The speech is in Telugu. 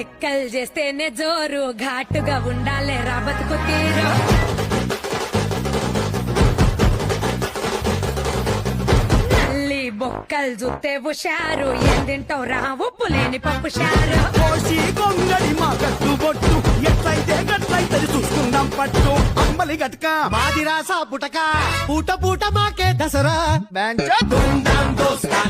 లెక్కలు చేస్తేనే జోరు ఘాటుగా ఉండాలే రా బతుకు తీరు నల్లి బొక్కలు చూస్తే హుషారు ఏం తింటావు రా ఉప్పు లేని పప్పు షారు కోసి కొంగడి మా కట్టు బొట్టు ఎట్లయితే గట్లయితే చూసుకుందాం పట్టు అమ్మలి గట్క మాది రాసా పుటక పూట పూట మాకే దసరా ధూమ్ ధామ్ దోస్తా